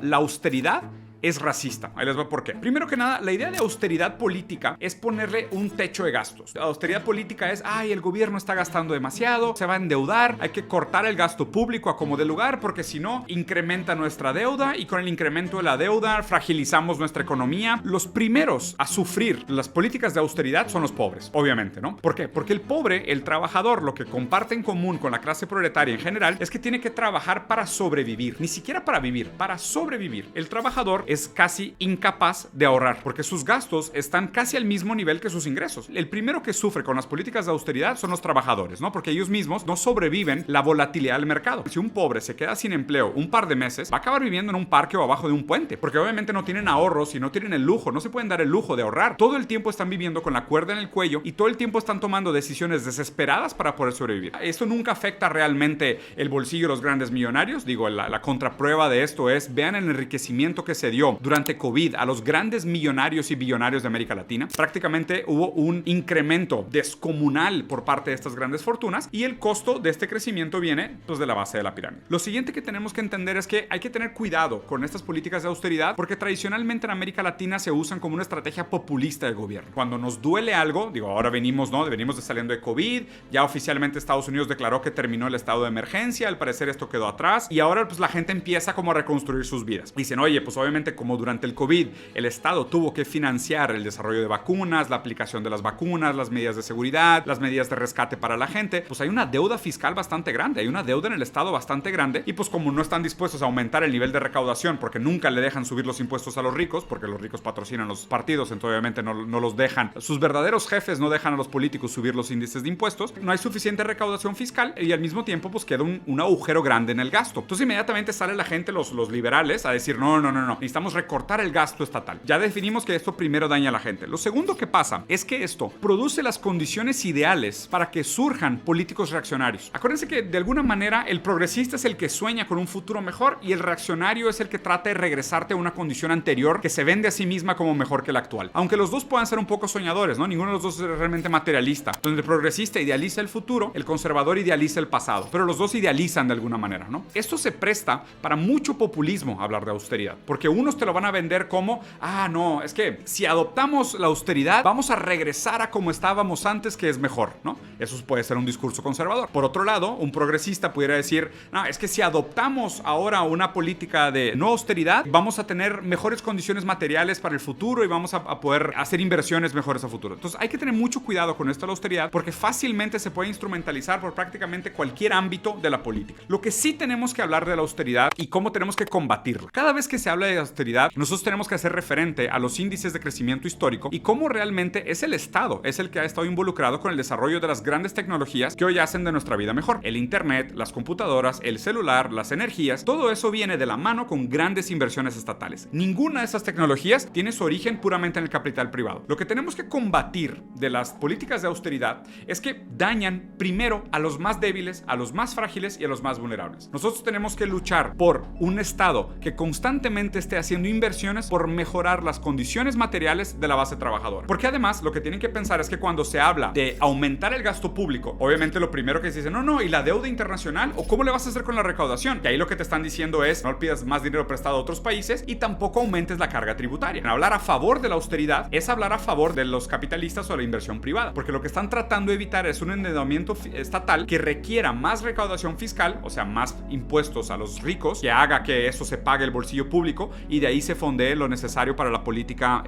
la austeridad es racista. Ahí les va por qué. Primero que nada, la idea de austeridad política es ponerle un techo de gastos. La austeridad política es, el gobierno está gastando demasiado, se va a endeudar, hay que cortar el gasto público a como de lugar, porque si no, incrementa nuestra deuda y con el incremento de la deuda fragilizamos nuestra economía. Los primeros a sufrir las políticas de austeridad son los pobres, obviamente, ¿no? ¿Por qué? Porque el pobre, el trabajador, lo que comparte en común con la clase proletaria en general es que tiene que trabajar para sobrevivir, ni siquiera para vivir, para sobrevivir. El trabajador es casi incapaz de ahorrar porque sus gastos están casi al mismo nivel que sus ingresos. El primero que sufre con las políticas de austeridad son los trabajadores, ¿no? Porque ellos mismos no sobreviven la volatilidad del mercado. Si un pobre se queda sin empleo un par de meses, va a acabar viviendo en un parque o abajo de un puente, porque obviamente no tienen ahorros y no tienen el lujo, no se pueden dar el lujo de ahorrar. Todo el tiempo están viviendo con la cuerda en el cuello y todo el tiempo están tomando decisiones desesperadas para poder sobrevivir. Esto nunca afecta realmente el bolsillo de los grandes millonarios. Digo, la contraprueba de esto es, vean el enriquecimiento que se dio durante COVID a los grandes millonarios y billonarios de América Latina. Prácticamente hubo un incremento descomunal por parte de estas grandes fortunas y el costo de este crecimiento viene pues de la base de la pirámide. Lo siguiente que tenemos que entender es que hay que tener cuidado con estas políticas de austeridad porque tradicionalmente en América Latina se usan como una estrategia populista del gobierno. Cuando nos duele algo, digo, ahora venimos de saliendo de COVID, ya oficialmente Estados Unidos declaró que terminó el estado de emergencia, al parecer esto quedó atrás y ahora pues la gente empieza como a reconstruir sus vidas. Dicen, oye, pues obviamente como durante el COVID el Estado tuvo que financiar el desarrollo de vacunas, la aplicación de las vacunas, las medidas de seguridad, las medidas de rescate para la gente, pues hay una deuda fiscal bastante grande, hay una deuda en el Estado bastante grande y pues como no están dispuestos a aumentar el nivel de recaudación porque nunca le dejan subir los impuestos a los ricos, porque los ricos patrocinan los partidos, entonces obviamente no los dejan, sus verdaderos jefes no dejan a los políticos subir los índices de impuestos, no hay suficiente recaudación fiscal y al mismo tiempo pues queda un agujero grande en el gasto. Entonces inmediatamente sale la gente, los liberales, a decir no, necesitamos recortar el gasto estatal. Ya definimos que esto primero daña a la gente. Lo segundo que pasa es que esto produce las condiciones ideales para que surjan políticos reaccionarios. Acuérdense que de alguna manera el progresista es el que sueña con un futuro mejor y el reaccionario es el que trata de regresarte a una condición anterior que se vende a sí misma como mejor que la actual. Aunque los dos puedan ser un poco soñadores, ¿no? Ninguno de los dos es realmente materialista. Donde el progresista idealiza el futuro, el conservador idealiza el pasado, pero los dos idealizan de alguna manera, ¿no? Esto se presta para mucho populismo hablar de austeridad, porque unos te lo van a vender como, no, es que si adoptamos la austeridad vamos a regresar a como estábamos antes, que es mejor, ¿no? Eso puede ser un discurso conservador. Por otro lado, un progresista pudiera decir, no, es que si adoptamos ahora una política de no austeridad, vamos a tener mejores condiciones materiales para el futuro y vamos a poder hacer inversiones mejores a futuro. Entonces hay que tener mucho cuidado con esto de la austeridad porque fácilmente se puede instrumentalizar por prácticamente cualquier ámbito de la política. Lo que sí tenemos que hablar de la austeridad y cómo tenemos que combatirla. Cada vez que se habla de austeridad, nosotros tenemos que hacer referente a los índices de crecimiento histórico y cómo realmente es el Estado, es el que ha estado involucrado con el desarrollo de las grandes tecnologías que hoy hacen de nuestra vida mejor. El internet, las computadoras, el celular, las energías, todo eso viene de la mano con grandes inversiones estatales. Ninguna de esas tecnologías tiene su origen puramente en el capital privado. Lo que tenemos que combatir de las políticas de austeridad es que dañan primero a los más débiles, a los más frágiles y a los más vulnerables. Nosotros tenemos que luchar por un Estado que constantemente esté haciendo inversiones por mejorar las condiciones materiales de la base trabajadora. Porque además lo que tienen que pensar es que cuando se habla de aumentar el gasto público, obviamente lo primero que se dice, no, ¿y la deuda internacional? ¿O cómo le vas a hacer con la recaudación? Y ahí lo que te están diciendo es, no pidas más dinero prestado a otros países y tampoco aumentes la carga tributaria. Hablar a favor de la austeridad es hablar a favor de los capitalistas o la inversión privada, porque lo que están tratando de evitar es un endeudamiento estatal que requiera más recaudación fiscal, o sea, más impuestos a los ricos, que haga que eso se pague el bolsillo público y de ahí se fondee lo necesario para la política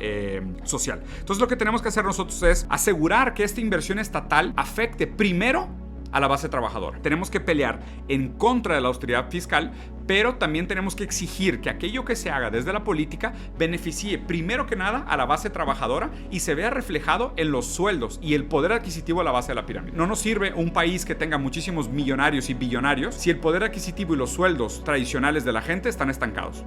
social. Entonces lo que tenemos que hacer nosotros es asegurar que esta inversión estatal afecte primero a la base trabajadora. Tenemos que pelear en contra de la austeridad fiscal, pero también tenemos que exigir que aquello que se haga desde la política beneficie primero que nada a la base trabajadora y se vea reflejado en los sueldos y el poder adquisitivo a la base de la pirámide. No nos sirve un país que tenga muchísimos millonarios y billonarios si el poder adquisitivo y los sueldos tradicionales de la gente están estancados.